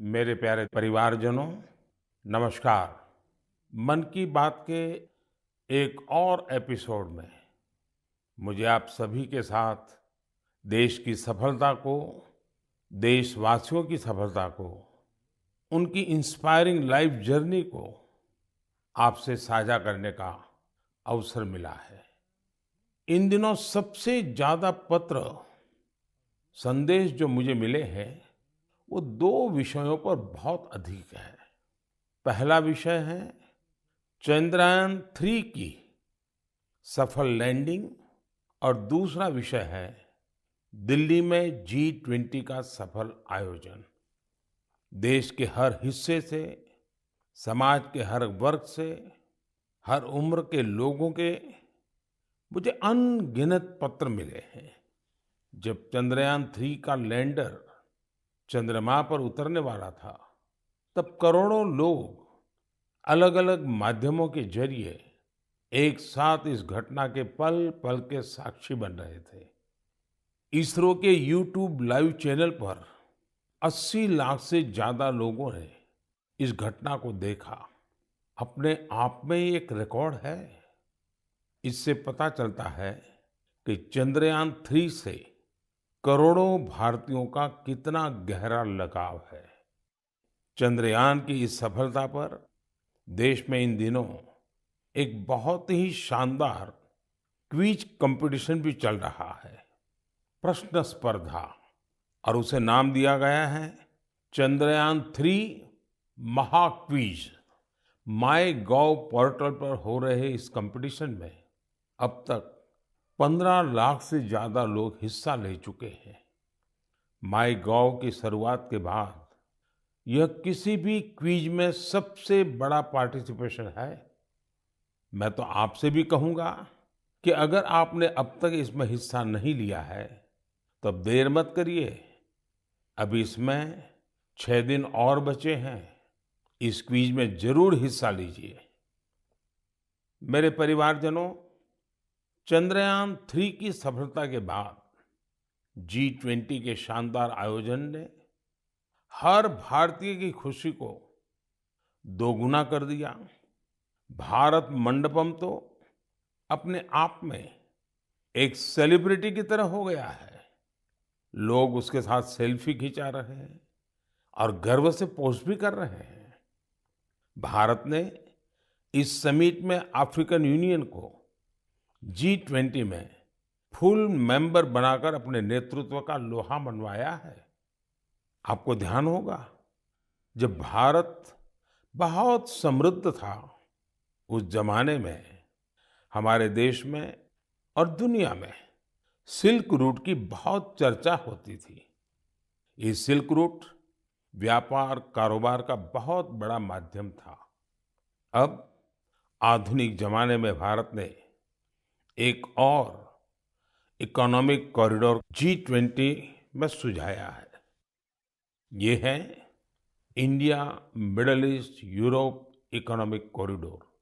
मेरे प्यारे परिवारजनों, नमस्कार। मन की बात के एक और एपिसोड में मुझे आप सभी के साथ देश की सफलता को, देशवासियों की सफलता को, उनकी इंस्पायरिंग लाइफ जर्नी को आपसे साझा करने का अवसर मिला है। इन दिनों सबसे ज्यादा पत्र, संदेश जो मुझे मिले हैं, वो दो विषयों पर बहुत अधिक है। पहला विषय है चंद्रयान-3 की सफल लैंडिंग और दूसरा विषय है दिल्ली में G20 का सफल आयोजन। देश के हर हिस्से से, समाज के हर वर्ग से, हर उम्र के लोगों के मुझे अनगिनत पत्र मिले हैं। जब चंद्रयान-3 का लैंडर चंद्रमा पर उतरने वाला था, तब करोड़ों लोग अलग-अलग माध्यमों के जरिए एक साथ इस घटना के पल-पल के साक्षी बन रहे थे। इसरो के यूट्यूब लाइव चैनल पर 80 लाख से ज्यादा लोगों ने इस घटना को देखा। अपने आप में ही एक रिकॉर्ड है। इससे पता चलता है कि चंद्रयान-3 से करोड़ों भारतीयों का कितना गहरा लगाव है। चंद्रयान की इस सफलता पर देश में इन दिनों एक बहुत ही शानदार क्विज कंपटीशन भी चल रहा है, प्रश्न स्पर्धा, और उसे नाम दिया गया है चंद्रयान-3 महाक्विज। माय गॉव पोर्टल पर हो रहे इस कंपटीशन में अब तक 15 लाख से ज्यादा लोग हिस्सा ले चुके हैं। माय गॉव की शुरुआत के बाद यह किसी भी क्विज में सबसे बड़ा पार्टिसिपेशन है। मैं तो आपसे भी कहूंगा कि अगर आपने अब तक इसमें हिस्सा नहीं लिया है, तो अब देर मत करिए। अभी इसमें 6 दिन और बचे हैं। इस क्विज में जरूर हिस्सा लीजिए। मेरे परिवारजनों, चंद्रयान-3 की सफलता के बाद G20 के शानदार आयोजन ने हर भारतीय की खुशी को दोगुना कर दिया। भारत मंडपम तो अपने आप में एक सेलिब्रिटी की तरह हो गया है। लोग उसके साथ सेल्फी खिंचा रहे हैं और गर्व से पोस्ट भी कर रहे हैं। भारत ने इस समिट में अफ्रीकन यूनियन को G20 में फुल मेंबर बनाकर अपने नेतृत्व का लोहा मनवाया है। आपको ध्यान होगा, जब भारत बहुत समृद्ध था, उस जमाने में हमारे देश में और दुनिया में सिल्क रूट की बहुत चर्चा होती थी। ये सिल्क रूट व्यापार कारोबार का बहुत बड़ा माध्यम था। अब आधुनिक जमाने में भारत ने एक और इकोनॉमिक कॉरिडोर G20 में सुझाया है। ये है India middle east Europe economic corridor.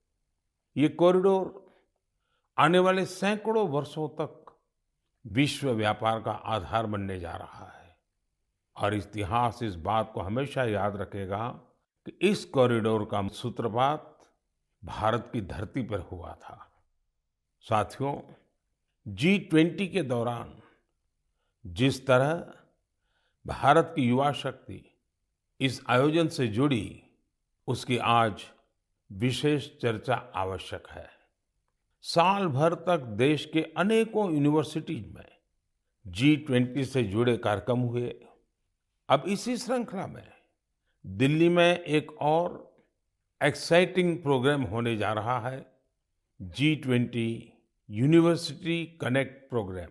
ये कॉरिडोर आने वाले सैकड़ों वर्षों तक विश्व व्यापार का आधार बनने जा रहा है। और इतिहास इस बात को हमेशा याद रखेगा कि इस कॉरिडोर का सूत्रपात भारत की धरती पर हुआ था। साथियों, G20 के दौरान जिस तरह भारत की युवा शक्ति इस आयोजन से जुड़ी, उसकी आज विशेष चर्चा आवश्यक है। साल भर तक देश के अनेकों यूनिवर्सिटीज में G20 से जुड़े कार्यक्रम हुए। अब इसी श्रृंखला में दिल्ली में एक और एक्साइटिंग प्रोग्राम होने जा रहा है, G20 यूनिवर्सिटी कनेक्ट प्रोग्राम।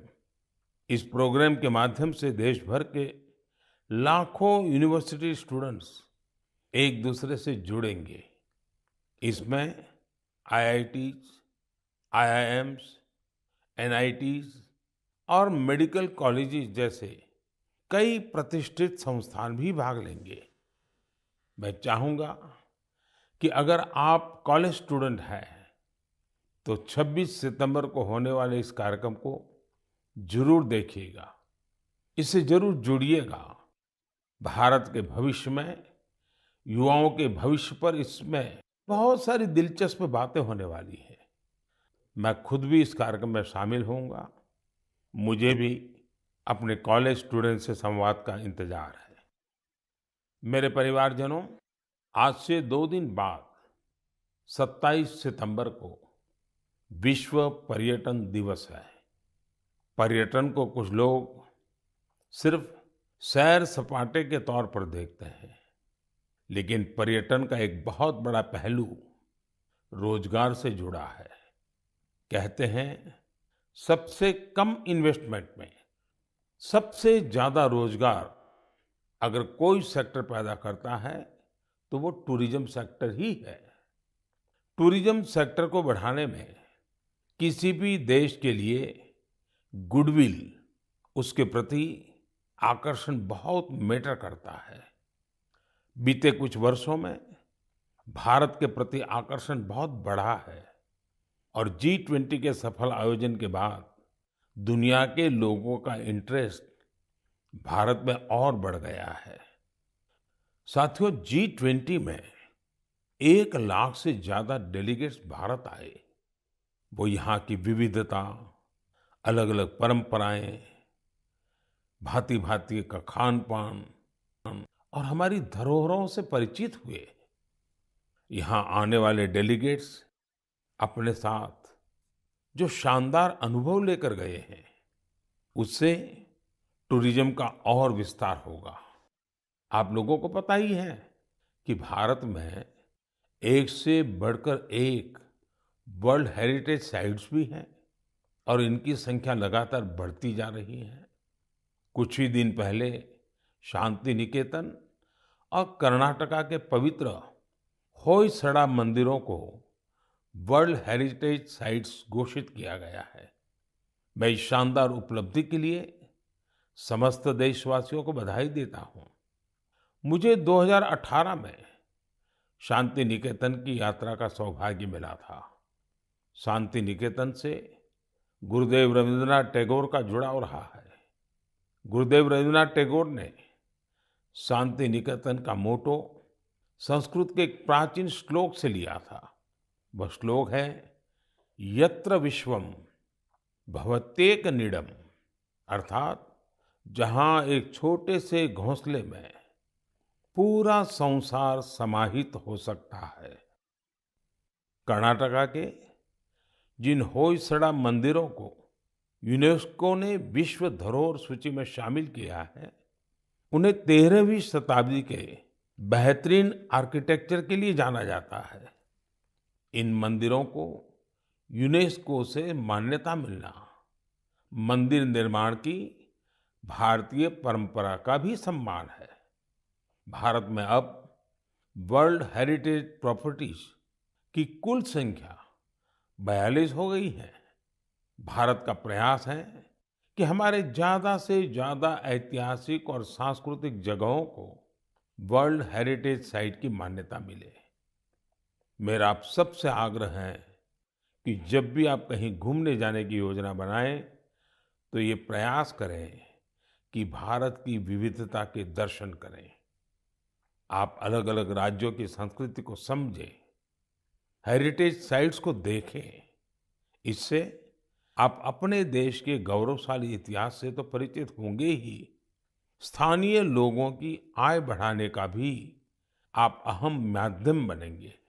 इस प्रोग्राम के माध्यम से देश भर के लाखों यूनिवर्सिटी स्टूडेंट्स एक दूसरे से जुड़ेंगे। इसमें IITs, IIMs, NITs और मेडिकल कॉलेजेस जैसे कई प्रतिष्ठित संस्थान भी भाग लेंगे। मैं चाहूंगा कि अगर आप कॉलेज स्टूडेंट हैं, तो 26 सितंबर को होने वाले इस कार्यक्रम को जरूर देखिएगा। इससे जरूर जुड़िएगा। भारत के भविष्य में युवाओं के भविष्य पर इसमें बहुत सारी दिलचस्प बातें होने वाली हैं। मैं खुद भी इस कार्यक्रम में शामिल होऊंगा। मुझे भी अपने कॉलेज स्टूडेंट से संवाद का इंतजार है। मेरे परिवारजनों, आज से 2 दिन बाद 27 सितंबर को विश्व पर्यटन दिवस है। पर्यटन को कुछ लोग सिर्फ सैर सपाटे के तौर पर देखते हैं, लेकिन पर्यटन का एक बहुत बड़ा पहलू रोजगार से जुड़ा है। कहते हैं, सबसे कम इन्वेस्टमेंट में सबसे ज्यादा रोजगार अगर कोई सेक्टर पैदा करता है तो वो टूरिज्म सेक्टर ही है। टूरिज्म सेक्टर को बढ़ाने में किसी भी देश के लिए गुडविल, उसके प्रति आकर्षण बहुत मैटर करता है। बीते कुछ वर्षों में भारत के प्रति आकर्षण बहुत बढ़ा है और G20 के सफल आयोजन के बाद दुनिया के लोगों का इंटरेस्ट भारत में और बढ़ गया है। साथियों, G20 में 1 लाख से ज्यादा डेलीगेट्स भारत आए। वो यहाँ की विविधता, अलग अलग परंपराएं, भांति भांति का खान पान और हमारी धरोहरों से परिचित हुए। यहाँ आने वाले डेलीगेट्स अपने साथ जो शानदार अनुभव लेकर गए हैं, उससे टूरिज्म का और विस्तार होगा। आप लोगों को पता ही है कि भारत में एक से बढ़कर एक वर्ल्ड हेरिटेज साइट्स भी हैं और इनकी संख्या लगातार बढ़ती जा रही है। कुछ ही दिन पहले शांति निकेतन और कर्नाटका के पवित्र होयसड़ा मंदिरों को वर्ल्ड हेरिटेज साइट्स घोषित किया गया है। मैं इस शानदार उपलब्धि के लिए समस्त देशवासियों को बधाई देता हूं। मुझे 2018 में शांति निकेतन की यात्रा का सौभाग्य मिला था। शांति निकेतन से गुरुदेव रवींद्रनाथ टैगोर का जुड़ाव रहा है। गुरुदेव रवींद्रनाथ टैगोर ने शांति निकेतन का मोटो संस्कृत के एक प्राचीन श्लोक से लिया था। वह श्लोक है, यत्र विश्वम भवत्येक नीडम, अर्थात जहां एक छोटे से घोंसले में पूरा संसार समाहित हो सकता है। कर्नाटका के जिन होयसड़ा मंदिरों को यूनेस्को ने विश्व धरोहर सूची में शामिल किया है, उन्हें 13वीं शताब्दी के बेहतरीन आर्किटेक्चर के लिए जाना जाता है। इन मंदिरों को यूनेस्को से मान्यता मिलना मंदिर निर्माण की भारतीय परंपरा का भी सम्मान है। भारत में अब वर्ल्ड हेरिटेज प्रॉपर्टीज की कुल संख्या 42 हो गई है। भारत का प्रयास है कि हमारे ज्यादा से ज्यादा ऐतिहासिक और सांस्कृतिक जगहों को वर्ल्ड हेरिटेज साइट की मान्यता मिले। मेरा आप सबसे आग्रह है कि जब भी आप कहीं घूमने जाने की योजना बनाएं तो ये प्रयास करें कि भारत की विविधता के दर्शन करें। आप अलग अलग राज्यों की संस्कृति को समझें, हेरिटेज साइट्स को देखें। इससे आप अपने देश के गौरवशाली इतिहास से तो परिचित होंगे ही, स्थानीय लोगों की आय बढ़ाने का भी आप अहम माध्यम बनेंगे।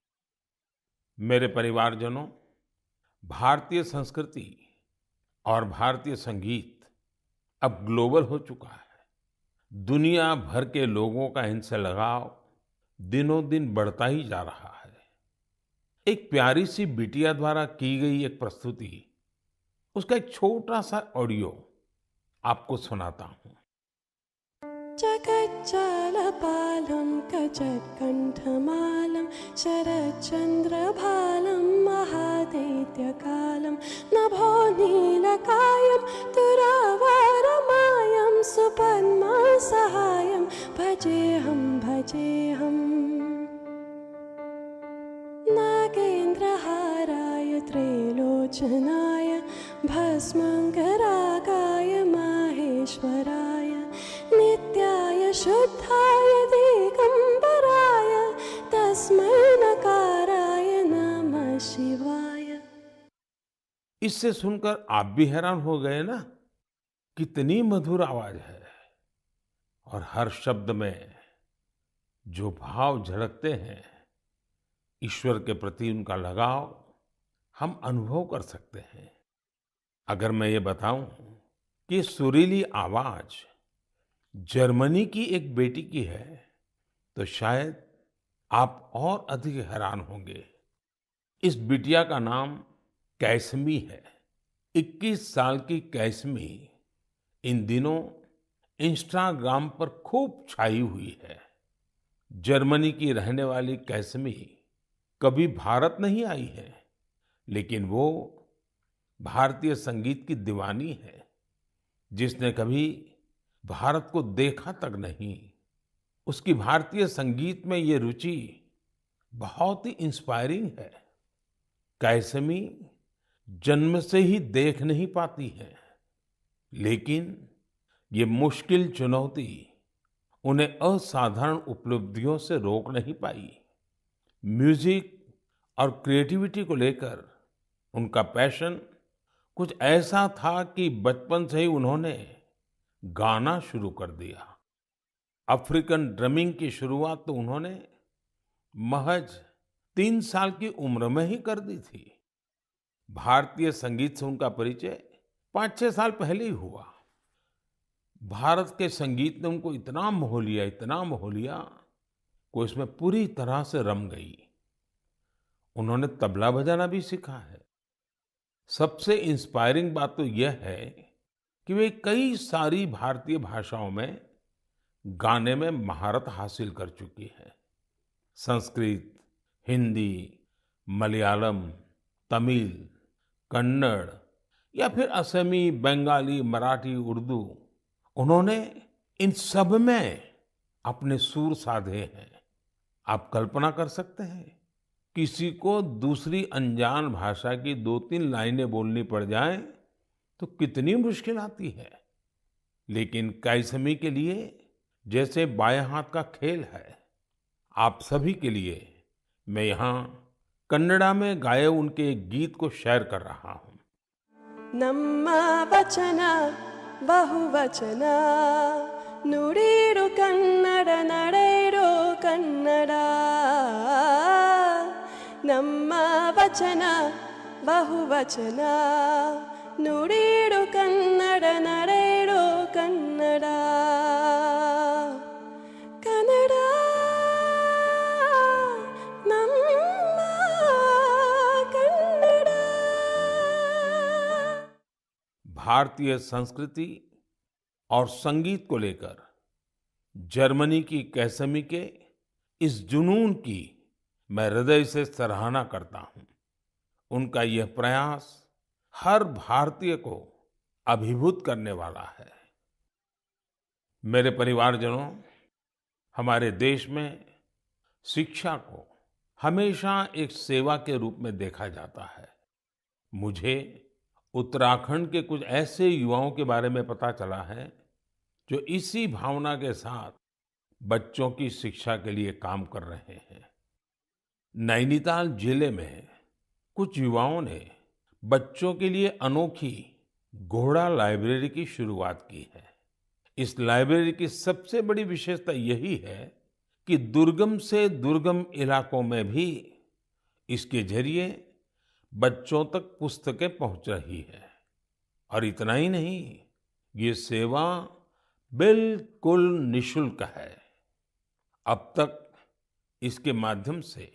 मेरे परिवारजनों, भारतीय संस्कृति और भारतीय संगीत अब ग्लोबल हो चुका है। दुनिया भर के लोगों का इनसे लगाव दिनों दिन बढ़ता ही जा रहा है। एक प्यारी सी बिटिया द्वारा की गई एक प्रस्तुति, उसका एक छोटा सा ऑडियो आपको सुनाता हूं। जगज्जालपालं कजत्कण्ठमालं शरच्चन्द्रभालं महादैत्यकालं नभो नीलकायं दुरावारमायं सुपद्मसहायं भजेऽहं भजेऽहम्। नागेन्द्रहाराय त्रैलोचनाय भस्मङ्गरागाय माहेश्वराय नित्याय शुद्धाय दिगम्बराय इससे सुनकर आप भी हैरान हो गए ना, कितनी मधुर आवाज है और हर शब्द में जो भाव झलकते हैं, ईश्वर के प्रति उनका लगाव हम अनुभव कर सकते हैं। अगर मैं ये बताऊं कि ये सुरीली आवाज जर्मनी की एक बेटी की है, तो शायद आप और अधिक हैरान होंगे। इस बिटिया का नाम कैसमी है। 21 साल की कैसमी इन दिनों इंस्टाग्राम पर खूब छाई हुई है। जर्मनी की रहने वाली कैसमी कभी भारत नहीं आई है, लेकिन वो भारतीय संगीत की दीवानी है, जिसने कभी भारत को देखा तक नहीं। उसकी भारतीय संगीत में ये रुचि बहुत ही इंस्पायरिंग है। कैसमी जन्म से ही देख नहीं पाती है, लेकिन ये मुश्किल चुनौती उन्हें असाधारण उपलब्धियों से रोक नहीं पाई। म्यूजिक और क्रिएटिविटी को लेकर उनका पैशन कुछ ऐसा था कि बचपन से ही उन्होंने गाना शुरू कर दिया। अफ्रीकन ड्रमिंग की शुरुआत तो उन्होंने महज 3 साल की उम्र में ही कर दी थी। भारतीय संगीत से उनका परिचय 5-6 साल पहले ही हुआ। भारत के संगीत ने उनको इतना मोह लिया, इतना मोह लिया, कि इसमें पूरी तरह से रम गई। उन्होंने तबला बजाना भी सीखा है। सबसे इंस्पायरिंग बात तो यह है कि वे कई सारी भारतीय भाषाओं में गाने में महारत हासिल कर चुकी है। संस्कृत, हिंदी, मलयालम, तमिल, कन्नड़ या फिर असमी, बंगाली, मराठी, उर्दू, उन्होंने इन सब में अपने सुर साधे हैं। आप कल्पना कर सकते हैं, किसी को दूसरी अनजान भाषा की 2-3 लाइनें बोलनी पड़ जाएं तो कितनी मुश्किल आती है। लेकिन कैसमी के लिए जैसे बाएं हाथ का खेल है। आप सभी के लिए मैं यहाँ कन्नड़ा में गाए उनके एक गीत को शेयर कर रहा हूँ। ನಮ್ಮ ವಚನ ಬಹುವಚನ ನುಡಿರು ಕನ್ನಡ ನಡೆಯಿರೋ ಕನ್ನಡ ನಮ್ಮ ವಚನ ಬಹುವಚನ ನುಡಿರು ಕನ್ನಡ ನಡೆಯಿರೋ ಕನ್ನಡ ಕನ್ನಡ ನಮ್ಮ ಕನ್ನಡ भारतीय संस्कृति और संगीत को लेकर जर्मनी की कैसमी के इस जुनून की मैं हृदय से सराहना करता हूं। उनका यह प्रयास हर भारतीय को अभिभूत करने वाला है। मेरे परिवारजनों, हमारे देश में शिक्षा को हमेशा एक सेवा के रूप में देखा जाता है। मुझे उत्तराखंड के कुछ ऐसे युवाओं के बारे में पता चला है जो इसी भावना के साथ बच्चों की शिक्षा के लिए काम कर रहे हैं। नैनीताल जिले में कुछ युवाओं ने बच्चों के लिए अनोखी घोड़ा लाइब्रेरी की शुरुआत की है। इस लाइब्रेरी की सबसे बड़ी विशेषता यही है कि दुर्गम से दुर्गम इलाकों में भी इसके जरिए बच्चों तक पुस्तकें पहुंच रही है। और इतना ही नहीं, ये सेवा बिल्कुल निशुल्क है। अब तक इसके माध्यम से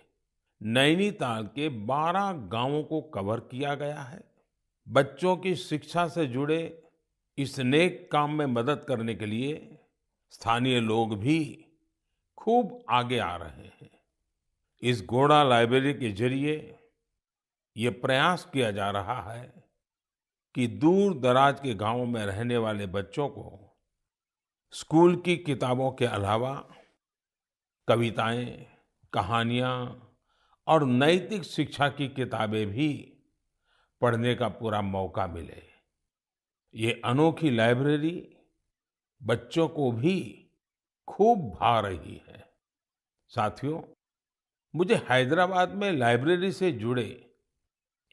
नैनीताल के 12 गांवों को कवर किया गया है। बच्चों की शिक्षा से जुड़े इस नेक काम में मदद करने के लिए स्थानीय लोग भी खूब आगे आ रहे हैं। इस घोड़ा लाइब्रेरी के जरिए ये प्रयास किया जा रहा है कि दूर दराज के गांवों में रहने वाले बच्चों को स्कूल की किताबों के अलावा कविताएं, कहानियां और नैतिक शिक्षा की किताबें भी पढ़ने का पूरा मौका मिले। ये अनोखी लाइब्रेरी बच्चों को भी खूब भा रही है। साथियों, मुझे हैदराबाद में लाइब्रेरी से जुड़े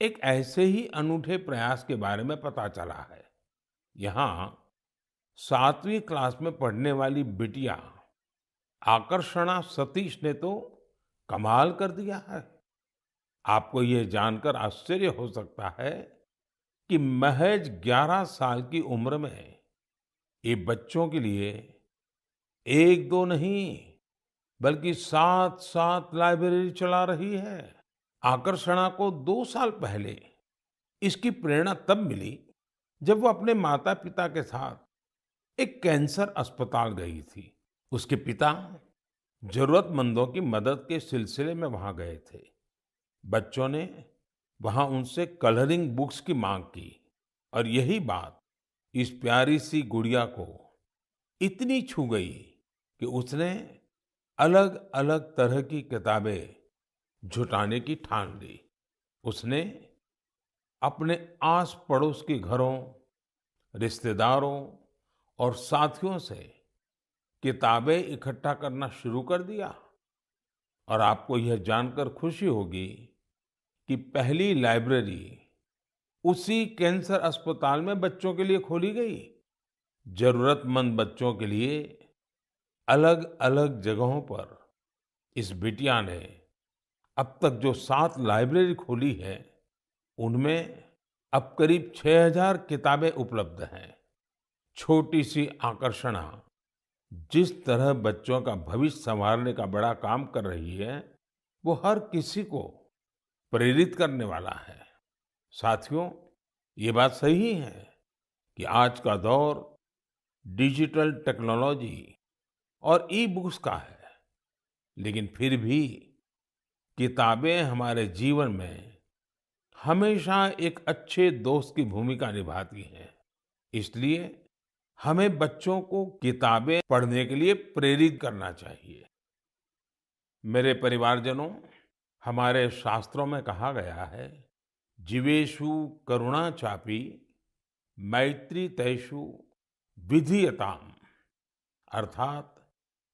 एक ऐसे ही अनूठे प्रयास के बारे में पता चला है। यहाँ 7वीं क्लास में पढ़ने वाली बिटिया आकर्षणा सतीश ने तो कमाल कर दिया है। आपको ये जानकर आश्चर्य हो सकता है कि महज 11 साल की उम्र में ये बच्चों के लिए एक दो नहीं बल्कि 7 लाइब्रेरी चला रही है। आकर्षणा को 2 साल पहले इसकी प्रेरणा तब मिली जब वो अपने माता पिता के साथ एक कैंसर अस्पताल गई थी। उसके पिता जरूरतमंदों की मदद के सिलसिले में वहां गए थे। बच्चों ने वहां उनसे कलरिंग बुक्स की मांग की और यही बात इस प्यारी सी गुड़िया को इतनी छू गई कि उसने अलग अलग तरह की किताबें जुटाने की ठान ली। उसने अपने आस पड़ोस के घरों, रिश्तेदारों और साथियों से किताबें इकट्ठा करना शुरू कर दिया। और आपको यह जानकर खुशी होगी कि पहली लाइब्रेरी उसी कैंसर अस्पताल में बच्चों के लिए खोली गई। जरूरतमंद बच्चों के लिए अलग अलग जगहों पर इस बिटिया ने अब तक जो 7 लाइब्रेरी खोली है उनमें अब करीब 6000 किताबें उपलब्ध हैं। छोटी सी आकर्षणा जिस तरह बच्चों का भविष्य संवारने का बड़ा काम कर रही है वो हर किसी को प्रेरित करने वाला है। साथियों, ये बात सही है कि आज का दौर डिजिटल टेक्नोलॉजी और ई बुक्स का है, लेकिन फिर भी किताबें हमारे जीवन में हमेशा एक अच्छे दोस्त की भूमिका निभाती हैं। इसलिए हमें बच्चों को किताबें पढ़ने के लिए प्रेरित करना चाहिए। मेरे परिवारजनों, हमारे शास्त्रों में कहा गया है, जीवेषु करुणा चापि मैत्री तेषु विधीयताम। अर्थात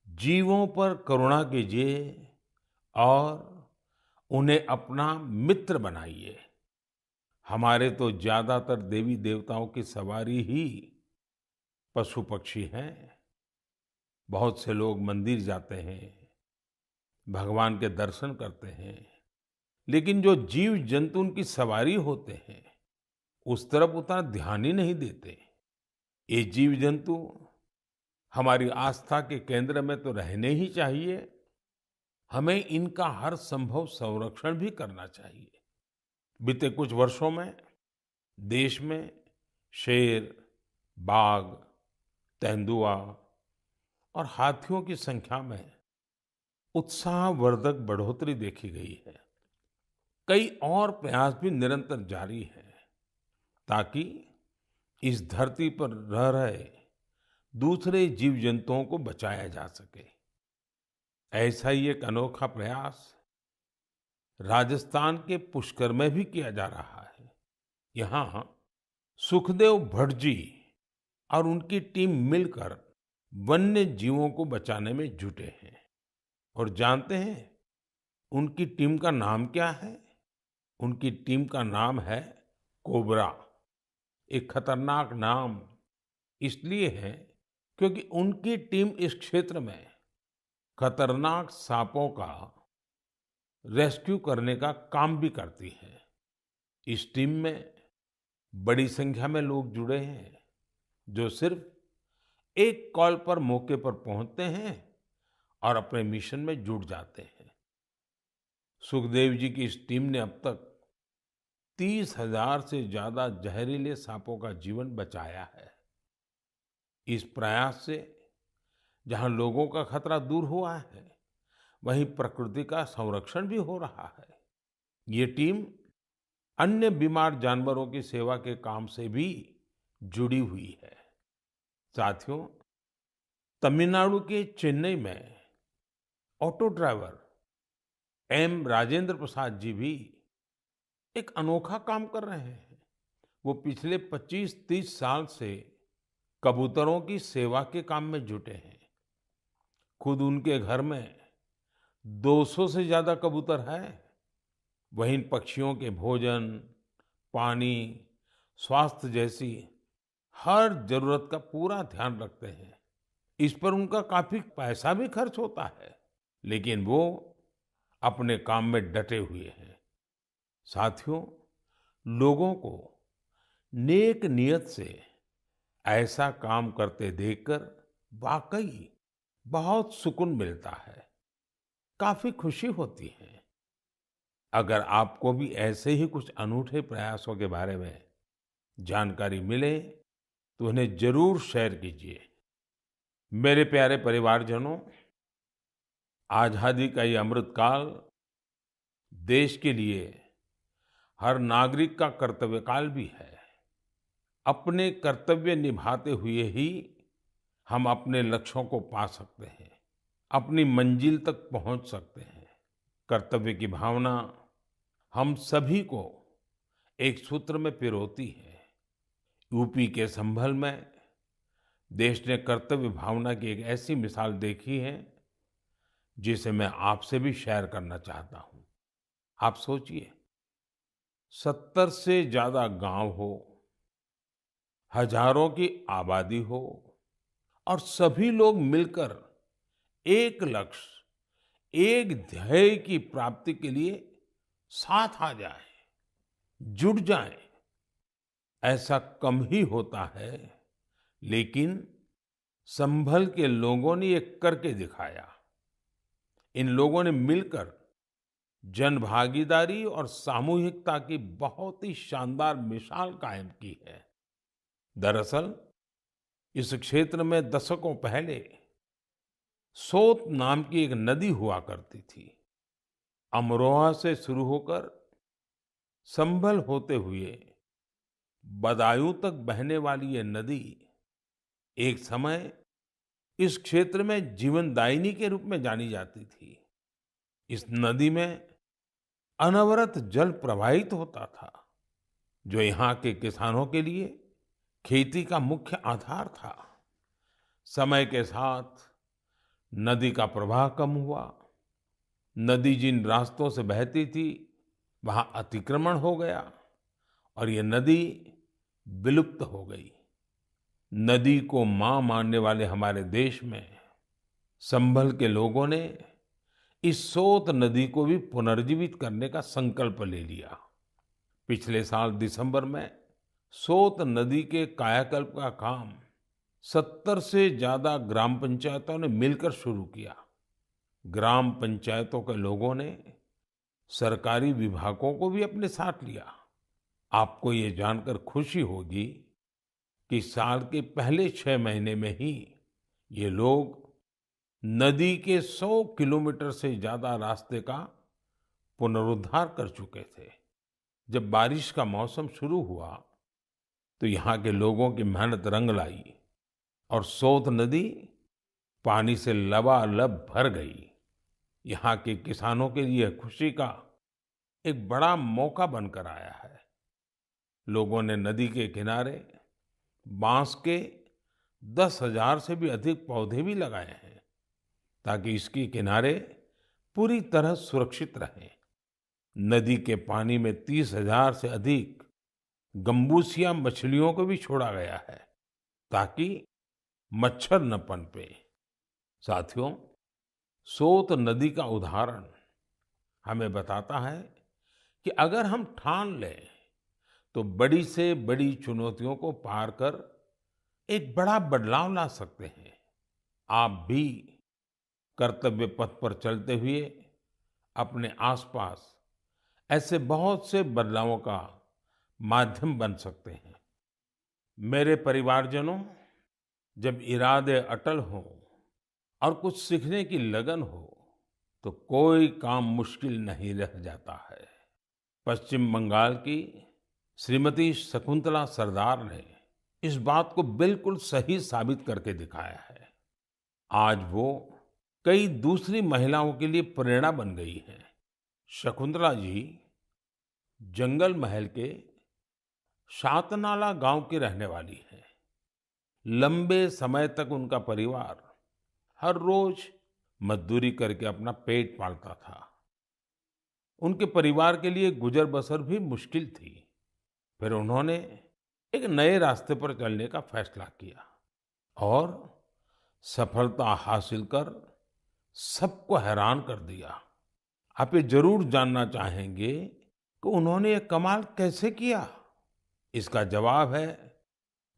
जीवों पर करुणा कीजिए और उन्हें अपना मित्र बनाइए। हमारे तो ज्यादातर देवी देवताओं की सवारी ही पशु पक्षी हैं। बहुत से लोग मंदिर जाते हैं, भगवान के दर्शन करते हैं, लेकिन जो जीव जंतु उनकी सवारी होते हैं उस तरफ उतना ध्यान ही नहीं देते। ये जीव जंतु हमारी आस्था के केंद्र में तो रहने ही चाहिए, हमें इनका हर संभव संरक्षण भी करना चाहिए। बीते कुछ वर्षों में देश में शेर, बाघ, तेंदुआ और हाथियों की संख्या में उत्साहवर्धक बढ़ोतरी देखी गई है। कई और प्रयास भी निरंतर जारी हैं ताकि इस धरती पर रह रहे दूसरे जीव जंतुओं को बचाया जा सके। ऐसा ही एक अनोखा प्रयास राजस्थान के पुष्कर में भी किया जा रहा है। यहाँ सुखदेव भट्ट जी और उनकी टीम मिलकर वन्य जीवों को बचाने में जुटे हैं। और जानते हैं उनकी टीम का नाम क्या है? उनकी टीम का नाम है कोबरा। एक खतरनाक नाम इसलिए है क्योंकि उनकी टीम इस क्षेत्र में खतरनाक सांपों का रेस्क्यू करने का काम भी करती है। इस टीम में बड़ी संख्या में लोग जुड़े हैं जो सिर्फ एक कॉल पर मौके पर पहुंचते हैं और अपने मिशन में जुट जाते हैं। सुखदेव जी की इस टीम ने अब तक 30,000 से ज्यादा जहरीले सांपों का जीवन बचाया है। इस प्रयास से जहां लोगों का खतरा दूर हुआ है, वहीं प्रकृति का संरक्षण भी हो रहा है। ये टीम अन्य बीमार जानवरों की सेवा के काम से भी जुड़ी हुई है। साथियों, तमिलनाडु के चेन्नई में auto driver M Rajendra Prasad ji भी एक अनोखा काम कर रहे हैं। वो पिछले 25-30 साल से कबूतरों की सेवा के काम में जुटे हैं। खुद उनके घर में 200 से ज्यादा कबूतर हैं। वहीं इन पक्षियों के भोजन, पानी, स्वास्थ्य जैसी हर जरूरत का पूरा ध्यान रखते हैं। इस पर उनका काफी पैसा भी खर्च होता है, लेकिन वो अपने काम में डटे हुए हैं। साथियों, लोगों को नेक नियत से ऐसा काम करते देखकर वाकई बहुत सुकून मिलता है, काफी खुशी होती है। अगर आपको भी ऐसे ही कुछ अनूठे प्रयासों के बारे में जानकारी मिले तो उन्हें जरूर शेयर कीजिए। मेरे प्यारे परिवारजनों, आजादी का ये अमृत काल देश के लिए हर नागरिक का कर्तव्य काल भी है। अपने कर्तव्य निभाते हुए ही हम अपने लक्ष्यों को पा सकते हैं, अपनी मंजिल तक पहुंच सकते हैं। कर्तव्य की भावना हम सभी को एक सूत्र में पिरोती है। यूपी के संभल में देश ने कर्तव्य भावना की एक ऐसी मिसाल देखी है जिसे मैं आपसे भी शेयर करना चाहता हूं। आप सोचिए, 70 से ज्यादा गांव हो, हजारों की आबादी हो और सभी लोग मिलकर एक लक्ष्य, एक ध्येय की प्राप्ति के लिए साथ आ जाए, जुट जाए। ऐसा कम ही होता है, लेकिन संभल के लोगों ने ये करके दिखाया। इन लोगों ने मिलकर जन भागीदारी और सामूहिकता की बहुत ही शानदार मिसाल कायम की है। दरअसल इस क्षेत्र में दशकों पहले सोत नाम की एक नदी हुआ करती थी। अमरोहा से शुरू होकर संभल होते हुए बदायूं तक बहने वाली ये नदी एक समय इस क्षेत्र में जीवनदायिनी के रूप में जानी जाती थी। इस नदी में अनवरत जल प्रवाहित होता था, जो यहाँ के किसानों के लिए खेती का मुख्य आधार था। समय के साथ नदी का प्रवाह कम हुआ। नदी जिन रास्तों से बहती थी वहां अतिक्रमण हो गया और ये नदी विलुप्त हो गई। नदी को मां मानने वाले हमारे देश में संभल के लोगों ने इस सोत नदी को भी पुनर्जीवित करने का संकल्प ले लिया। पिछले साल दिसंबर में सोत नदी के कायाकल्प का काम 70 से ज्यादा ग्राम पंचायतों ने मिलकर शुरू किया। ग्राम पंचायतों के लोगों ने सरकारी विभागों को भी अपने साथ लिया। आपको ये जानकर खुशी होगी कि साल के पहले 6 महीने में ही ये लोग नदी के 100 किलोमीटर से ज्यादा रास्ते का पुनरुद्धार कर चुके थे। जब बारिश का मौसम शुरू हुआ तो यहाँ के लोगों की मेहनत रंग लाई और सोत नदी पानी से लबालब भर गई। यहाँ के किसानों के लिए खुशी का एक बड़ा मौका बनकर आया है। लोगों ने नदी के किनारे बांस के 10,000 से भी अधिक पौधे भी लगाए हैं ताकि इसके किनारे पूरी तरह सुरक्षित रहें। नदी के पानी में 30,000 से अधिक गम्बूसिया मछलियों को भी छोड़ा गया है ताकि मच्छर न पनपे। साथियों, सोत नदी का उदाहरण हमें बताता है कि अगर हम ठान लें तो बड़ी से बड़ी चुनौतियों को पार कर एक बड़ा बदलाव ला सकते हैं। आप भी कर्तव्य पथ पर चलते हुए अपने आसपास ऐसे बहुत से बदलावों का माध्यम बन सकते हैं। मेरे परिवारजनों, जब इरादे अटल हों और कुछ सीखने की लगन हो तो कोई काम मुश्किल नहीं रह जाता है। पश्चिम बंगाल की श्रीमती शकुंतला सरदार ने इस बात को बिल्कुल सही साबित करके दिखाया है। आज वो कई दूसरी महिलाओं के लिए प्रेरणा बन गई हैं। शकुंतला जी जंगल महल के शातनाला गांव की रहने वाली हैं। लंबे समय तक उनका परिवार हर रोज मजदूरी करके अपना पेट पालता था। उनके परिवार के लिए गुजर बसर भी मुश्किल थी। फिर उन्होंने एक नए रास्ते पर चलने का फैसला किया और सफलता हासिल कर सबको हैरान कर दिया। आप ये जरूर जानना चाहेंगे कि उन्होंने ये कमाल कैसे किया? इसका जवाब है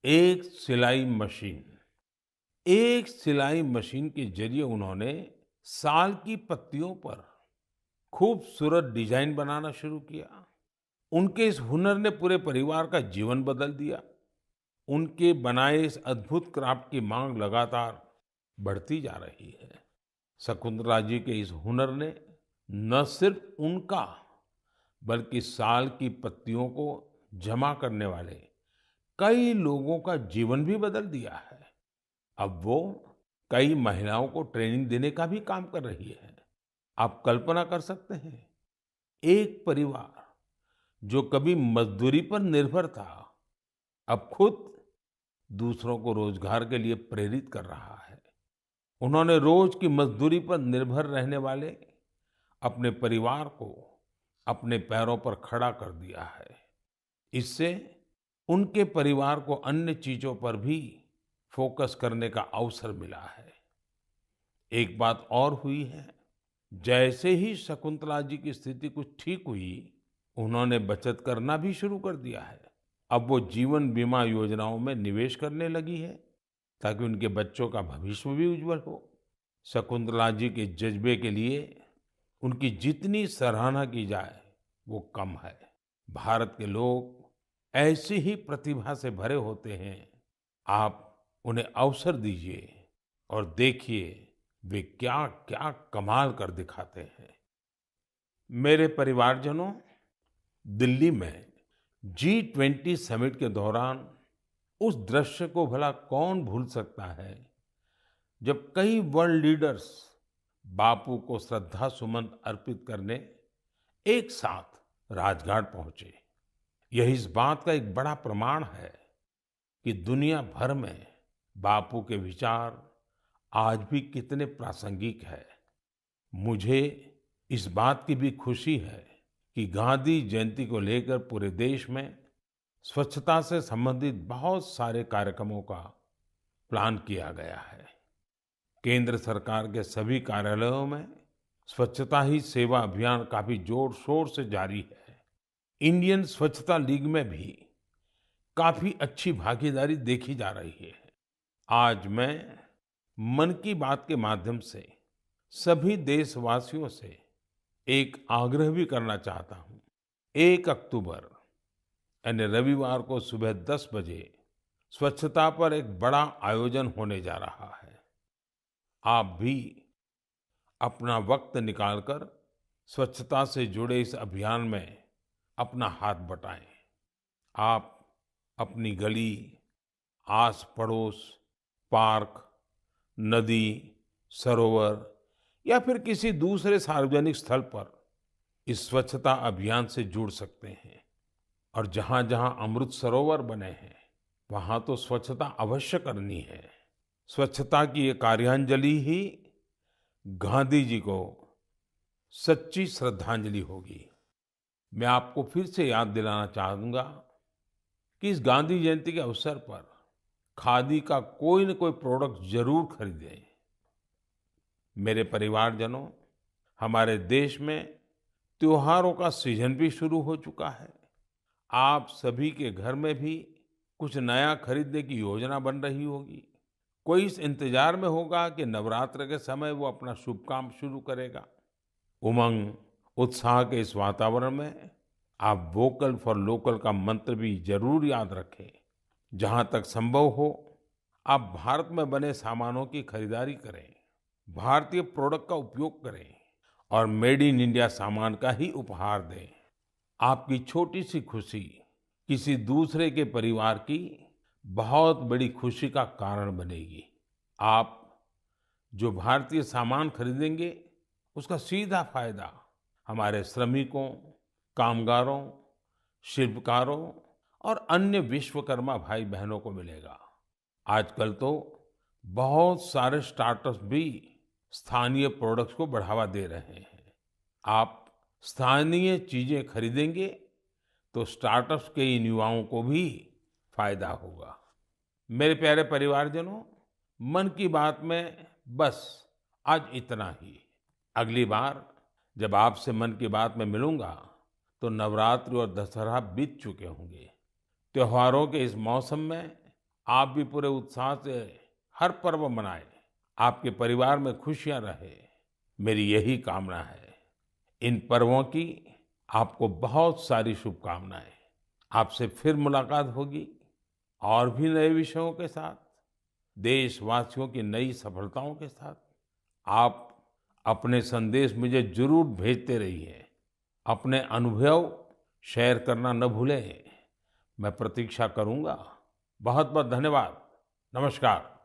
एक सिलाई मशीन। एक सिलाई मशीन के जरिए उन्होंने साल की पत्तियों पर खूबसूरत डिजाइन बनाना शुरू किया। उनके इस हुनर ने पूरे परिवार का जीवन बदल दिया। उनके बनाए इस अद्भुत क्राफ्ट की मांग लगातार बढ़ती जा रही है। शकुंतला जी के इस हुनर ने न सिर्फ उनका बल्कि साल की पत्तियों को जमा करने वाले कई लोगों का जीवन भी बदल दिया है। अब वो कई महिलाओं को ट्रेनिंग देने का भी काम कर रही है। आप कल्पना कर सकते हैं, एक परिवार जो कभी मजदूरी पर निर्भर था, अब खुद दूसरों को रोजगार के लिए प्रेरित कर रहा है। उन्होंने रोज की मजदूरी पर निर्भर रहने वाले अपने परिवार को अपने पैरों पर खड़ा कर दिया है। इससे उनके परिवार को अन्य चीजों पर भी फोकस करने का अवसर मिला है। एक बात और हुई है, जैसे ही शकुंतला जी की स्थिति कुछ ठीक हुई, उन्होंने बचत करना भी शुरू कर दिया है। अब वो जीवन बीमा योजनाओं में निवेश करने लगी है ताकि उनके बच्चों का भविष्य भी उज्जवल हो। शकुंतला जी के जज्बे के लिए उनकी जितनी सराहना की जाए वो कम है। भारत के लोग ऐसी ही प्रतिभा से भरे होते हैं। आप उन्हें अवसर दीजिए और देखिए वे क्या क्या कमाल कर दिखाते हैं। मेरे परिवारजनों, दिल्ली में G20 समिट के दौरान उस दृश्य को भला कौन भूल सकता है जब कई वर्ल्ड लीडर्स बापू को श्रद्धा सुमन अर्पित करने एक साथ राजघाट पहुंचे। यह इस बात का एक बड़ा प्रमाण है कि दुनिया भर में बापू के विचार आज भी कितने प्रासंगिक है। मुझे इस बात की भी खुशी है कि गांधी जयंती को लेकर पूरे देश में स्वच्छता से संबंधित बहुत सारे कार्यक्रमों का प्लान किया गया है। केंद्र सरकार के सभी कार्यालयों में स्वच्छता ही सेवा अभियान काफी जोर शोर से जारी है। इंडियन स्वच्छता लीग में भी काफी अच्छी भागीदारी देखी जा रही है। आज मैं मन की बात के माध्यम से सभी देशवासियों से एक आग्रह भी करना चाहता हूं। 1 अक्टूबर यानी रविवार को सुबह 10 बजे स्वच्छता पर एक बड़ा आयोजन होने जा रहा है। आप भी अपना वक्त निकालकर स्वच्छता से जुड़े इस अभियान में अपना हाथ बटाएं। आप अपनी गली, आस पड़ोस, पार्क, नदी, सरोवर या फिर किसी दूसरे सार्वजनिक स्थल पर इस स्वच्छता अभियान से जुड़ सकते हैं। और जहां-जहां अमृत सरोवर बने हैं, वहां तो स्वच्छता अवश्य करनी है। स्वच्छता की ये कार्यांजलि ही गांधी जी को सच्ची श्रद्धांजलि होगी। मैं आपको फिर से याद दिलाना चाहूंगा कि इस गांधी जयंती के अवसर पर खादी का कोई न कोई प्रोडक्ट जरूर खरीदें। मेरे परिवारजनों, हमारे देश में त्योहारों का सीजन भी शुरू हो चुका है। आप सभी के घर में भी कुछ नया खरीदने की योजना बन रही होगी। कोई इस इंतजार में होगा कि नवरात्र के समय वो अपना शुभ काम शुरू करेगा। उमंग, उत्साह के इस वातावरण में आप वोकल फॉर लोकल का मंत्र भी जरूर याद रखें। जहां तक संभव हो, आप भारत में बने सामानों की खरीदारी करें, भारतीय प्रोडक्ट का उपयोग करें और मेड इन इंडिया सामान का ही उपहार दें। आपकी छोटी सी खुशी किसी दूसरे के परिवार की बहुत बड़ी खुशी का कारण बनेगी। आप जो भारतीय सामान खरीदेंगे, उसका सीधा फायदा हमारे श्रमिकों, कामगारों, शिल्पकारों और अन्य विश्वकर्मा भाई बहनों को मिलेगा। आजकल तो बहुत सारे स्टार्टअप्स भी स्थानीय प्रोडक्ट्स को बढ़ावा दे रहे हैं। आप स्थानीय चीजें खरीदेंगे तो स्टार्टअप्स के इन युवाओं को भी फायदा होगा। मेरे प्यारे परिवारजनों, मन की बात में बस आज इतना ही। अगली बार जब आपसे मन की बात में मिलूंगा तो नवरात्रि और दशहरा बीत चुके होंगे। त्योहारों के इस मौसम में आप भी पूरे उत्साह से हर पर्व मनाएं, आपके परिवार में खुशियां रहे, मेरी यही कामना है। इन पर्वों की आपको बहुत सारी शुभकामनाएं। आपसे फिर मुलाकात होगी और भी नए विषयों के साथ, देशवासियों की नई सफलताओं के साथ। आप अपने संदेश मुझे जरूर भेजते रहिए। अपने अनुभव शेयर करना न भूलें। मैं प्रतीक्षा करूंगा। बहुत बहुत धन्यवाद। नमस्कार।